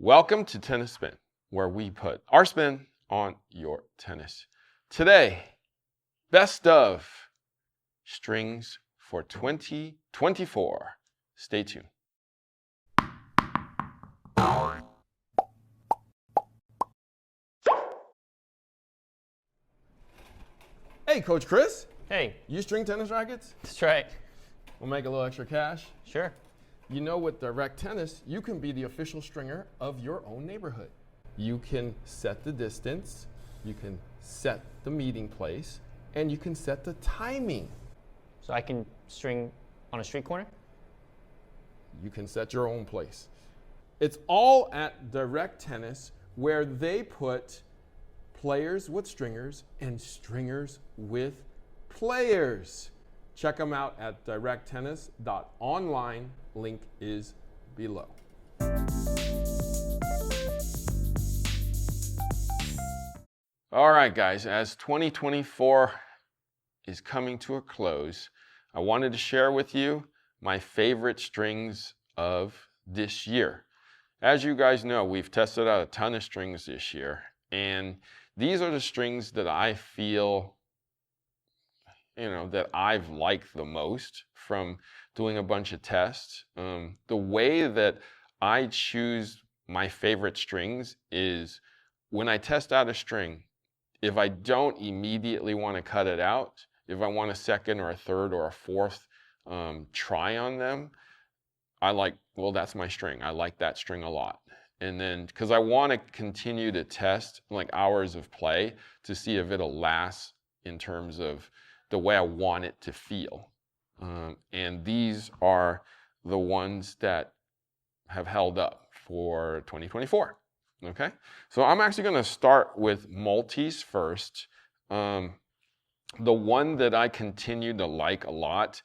Welcome to Tennis Spin, where we put our spin on your tennis. Today, best of strings for 2024. Stay tuned. Hey, Coach Chris. Hey. You string tennis rackets? That's right. We'll make a little extra cash. Sure. You know, with direct tennis, you can be the official stringer of your own neighborhood. You can set the distance, you can set the meeting place, and you can set the timing. So I can string on a street corner? You can set your own place. It's all at Direct Tennis, where they put players with stringers and stringers with players. Check them out at directtennis.online. Link is below. All right, guys, as 2024 is coming to a close, I wanted to share with you my favorite strings of this year. As you guys know, we've tested out a ton of strings this year, and these are the strings that I feel, that I've liked the most from doing a bunch of tests. The way that I choose my favorite strings is when I test out a string, if I don't immediately want to cut it out, if I want a second or a third or a fourth try on them, that's my string. I like that string a lot. And then, because I want to continue to test like hours of play to see if it'll last in terms of the way I want it to feel. And these are the ones that have held up for 2024. Okay, so I'm actually going to start with multis first. The one that I continue to like a lot,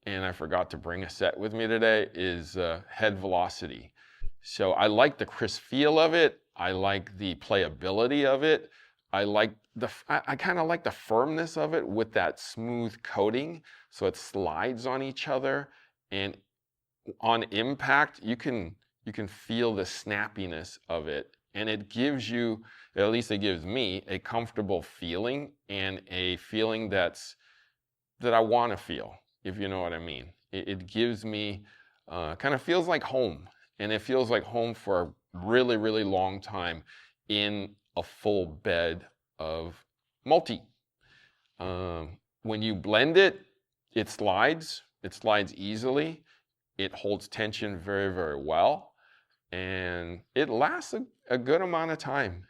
and I forgot to bring a set with me today, is head velocity. So I like the crisp feel of it. I like the playability of it. I kind of like the firmness of it with that smooth coating, so it slides on each other, and on impact you can feel the snappiness of it, and it gives you, at least it gives me, a comfortable feeling and a feeling that I want to feel, if you know what I mean. It gives me kind of feels like home, and it feels like home for a really, really long time in a full bed of multi. When you blend it, it slides easily, it holds tension very, very well, and it lasts a good amount of time.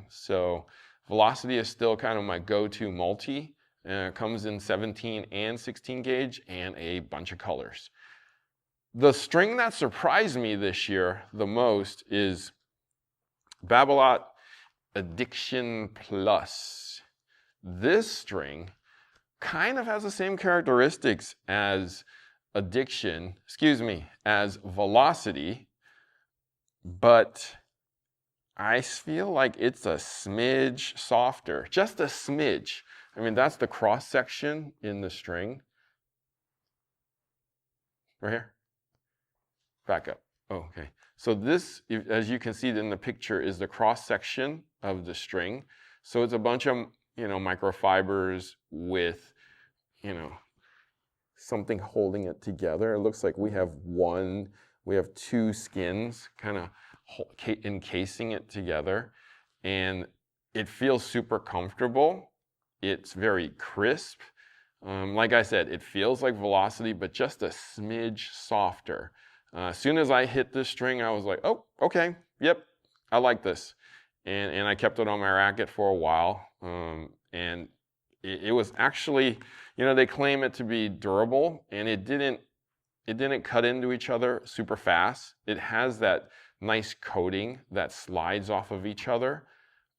So velocity is still kind of my go-to multi. It comes in 17 and 16 gauge and a bunch of colors. The string that surprised me this year the most is Babolat Addiction Plus. This string kind of has the same characteristics as as Velocity, but I feel like it's a smidge softer, just a smidge. I mean, that's the cross section in the string. Right here. Back up. Oh, okay. So this, as you can see in the picture, is the cross section of the string. So it's a bunch of, microfibers with, something holding it together. It looks like we have two skins kind of encasing it together, and it feels super comfortable. It's very crisp. Like I said, it feels like Velocity, but just a smidge softer. As soon as I hit this string, I was like, oh, okay, yep, I like this. And I kept it on my racket for a while. And it was actually, they claim it to be durable, and it didn't cut into each other super fast. It has that nice coating that slides off of each other.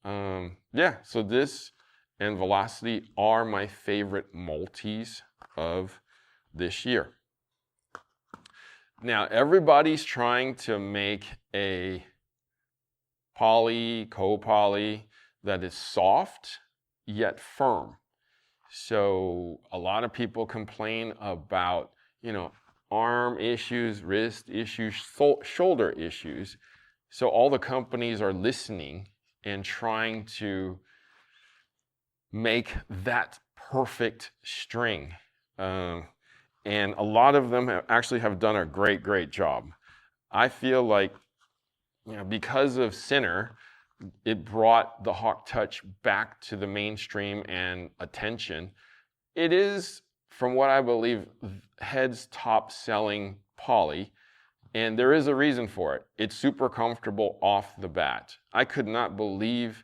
So this and Velocity are my favorite multis of this year. Now, everybody's trying to make a poly, co-poly that is soft yet firm. So a lot of people complain about, arm issues, wrist issues, shoulder issues. So all the companies are listening and trying to make that perfect string. And a lot of them actually have done a great job. I feel like, because of Sinner, it brought the Hawk Touch back to the mainstream and attention. It is, from what I believe, Head's top selling poly, and there is a reason for it. It's super comfortable off the bat. I could not believe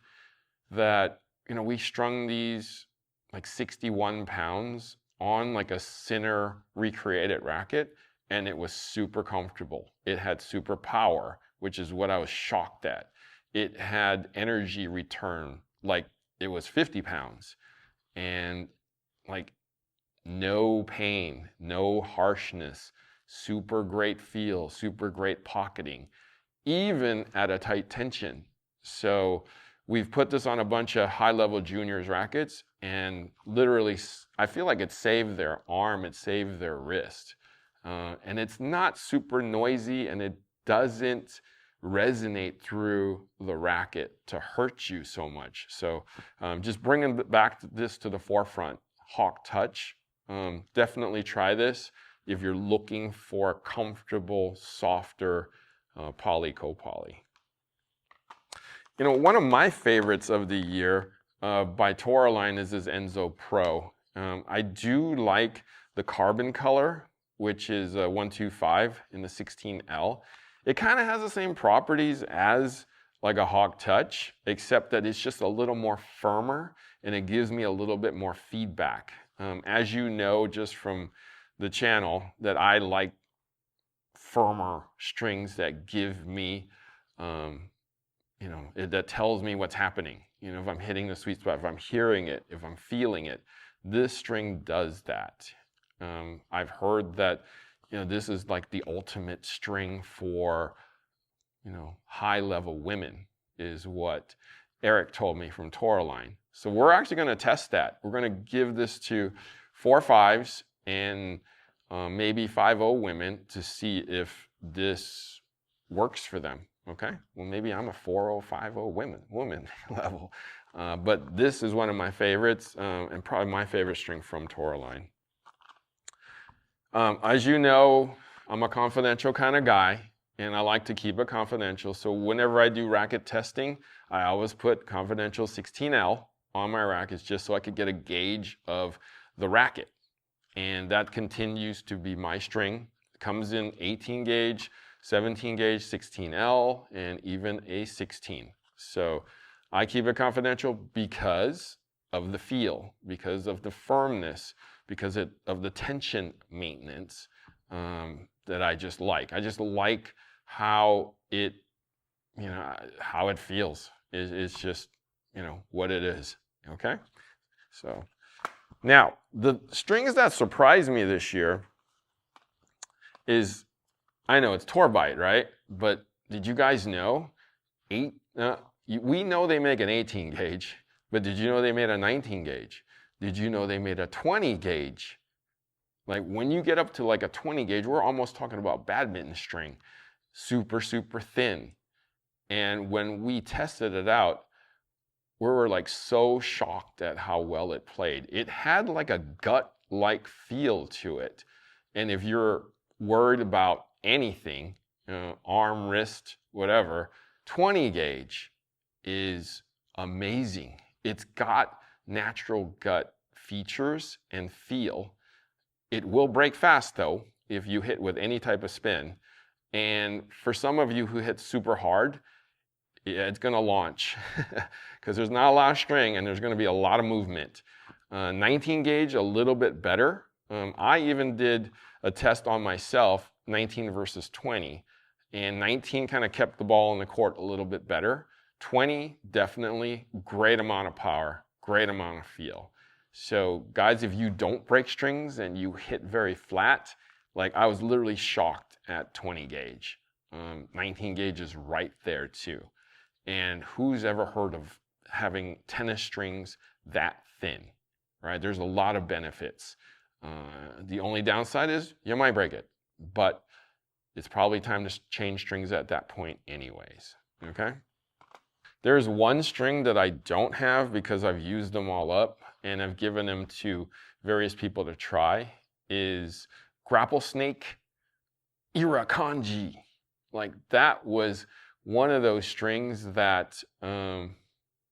that, we strung these like 61 pounds on like a Sinner recreated racket, and it was super comfortable. It had super power, which is what I was shocked at. It had energy return like it was 50 pounds, and like no pain, no harshness, super great feel, super great pocketing, even at a tight tension. So we've put this on a bunch of high-level juniors rackets, and literally, I feel like it saved their arm, it saved their wrist. And it's not super noisy, and it doesn't resonate through the racket to hurt you so much. So just bringing back this to the forefront, Hawk Touch. Definitely try this if you're looking for a comfortable, softer poly co-poly. One of my favorites of the year by Toroline is this Enzo Pro. I do like the carbon color, which is 125 in the 16L. It kind of has the same properties as like a Hawk Touch, except that it's just a little more firmer and it gives me a little bit more feedback. As you know, just from the channel, that I like firmer strings that give me, that tells me what's happening. If I'm hitting the sweet spot, if I'm hearing it, if I'm feeling it, this string does that. I've heard that, this is like the ultimate string for, high-level women, is what Eric told me from Toroline. So we're actually going to test that. We're going to give this to 4.5s and maybe 5.0 women to see if this works for them. Okay, well, maybe I'm a 4.0, 5.0 woman level. But this is one of my favorites, and probably my favorite string from Toroline. As you know, I'm a confidential kind of guy, and I like to keep it confidential. So whenever I do racket testing, I always put confidential 16L on my rackets just so I could get a gauge of the racket. And that continues to be my string. It comes in 18 gauge, 17 gauge, 16L, and even a 16. So I keep it confidential because of the feel, because of the firmness, because of the tension maintenance that I just like. I just like how it, how it feels. It's just, what it is, okay? So now, the strings that surprised me this year is, I know it's Torbite, right? But did you guys know, we know they make an 18 gauge, but did you know they made a 19 gauge? Did you know they made a 20 gauge? Like when you get up to like a 20 gauge, we're almost talking about badminton string, super thin. And when we tested it out, we were like so shocked at how well it played. It had like a gut-like feel to it. And if you're worried about anything, arm, wrist, whatever, 20 gauge is amazing. It's got natural gut features and feel. It will break fast though if you hit with any type of spin. And for some of you who hit super hard, yeah, it's going to launch because there's not a lot of string and there's going to be a lot of movement. 19 gauge, a little bit better. I even did a test on myself, 19 versus 20, and 19 kind of kept the ball in the court a little bit better. 20, definitely great amount of power, great amount of feel. So guys, if you don't break strings and you hit very flat, like I was literally shocked at 20 gauge. 19 gauge is right there too. And who's ever heard of having tennis strings that thin, right? There's a lot of benefits. The only downside is you might break it, but it's probably time to change strings at that point anyways. okay? There's one string that I don't have because I've used them all up and I've given them to various people to try, is Grapplesnake Irakanji. Like that was one of those strings that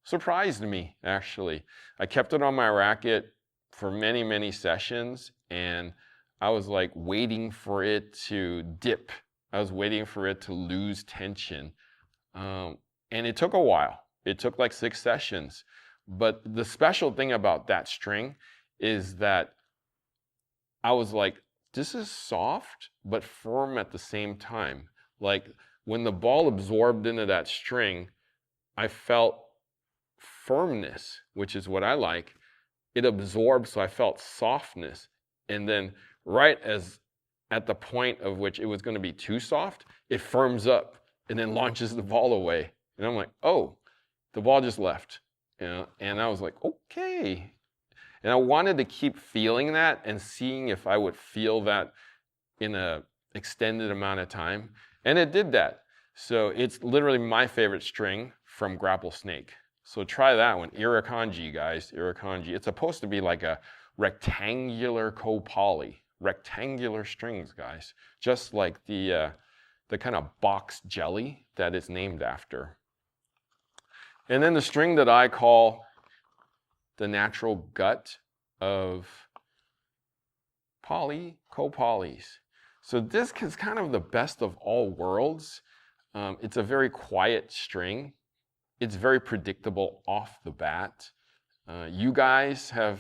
surprised me, actually. I kept it on my racket for many, many sessions, and I was like waiting for it to dip. I was waiting for it to lose tension. And it took a while. It took like 6 sessions. But the special thing about that string is that I was like, this is soft, but firm at the same time. Like when the ball absorbed into that string, I felt firmness, which is what I like. It absorbed, so I felt softness. And then right as at the point of which it was going to be too soft, it firms up and then launches the ball away. And I'm like, oh, the ball just left. You know? And I was like, okay. And I wanted to keep feeling that and seeing if I would feel that in an extended amount of time. And it did that. So it's literally my favorite string from Grapplesnake. So try that one, Irakanji, guys, Irakanji. It's supposed to be like a rectangular co-poly, rectangular strings, guys, just like the kind of box jelly that it's named after. And then the string that I call the natural gut of co-polys. So this is kind of the best of all worlds. It's a very quiet string. It's very predictable off the bat. You guys have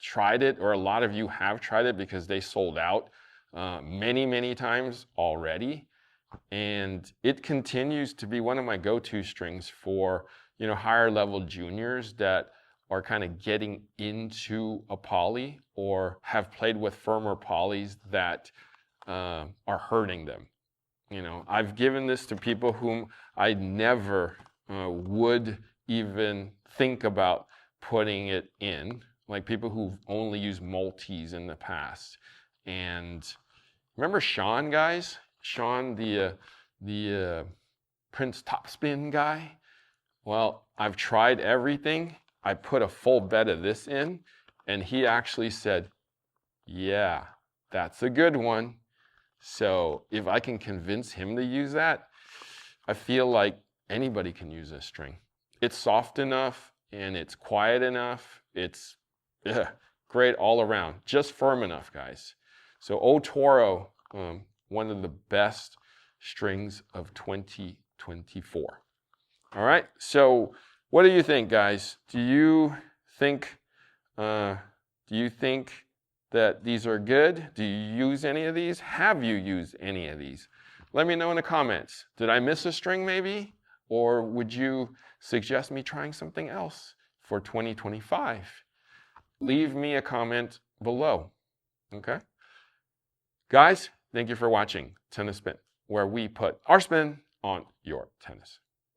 tried it, or a lot of you have tried it because they sold out many, many times already. And it continues to be one of my go-to strings for, you know, higher level juniors that are kind of getting into a poly or have played with firmer polys that are hurting them. You know, I've given this to people whom I never would even think about putting it in, like people who've only used multis in the past. And remember Sean, guys? Sean, the Prince Topspin guy? Well, I've tried everything. I put a full bed of this in, and he actually said, yeah, that's a good one. So if I can convince him to use that, I feel like anybody can use this string. It's soft enough, and it's quiet enough. It's great all around, just firm enough, guys. So OT Toro, one of the best strings of 2024. All right, so what do you think, guys? Do you think that these are good? Do you use any of these? Have you used any of these? Let me know in the comments. Did I miss a string maybe? Or would you suggest me trying something else for 2025? Leave me a comment below, okay? Guys, thank you for watching Tennis Spin, where we put our spin on your tennis.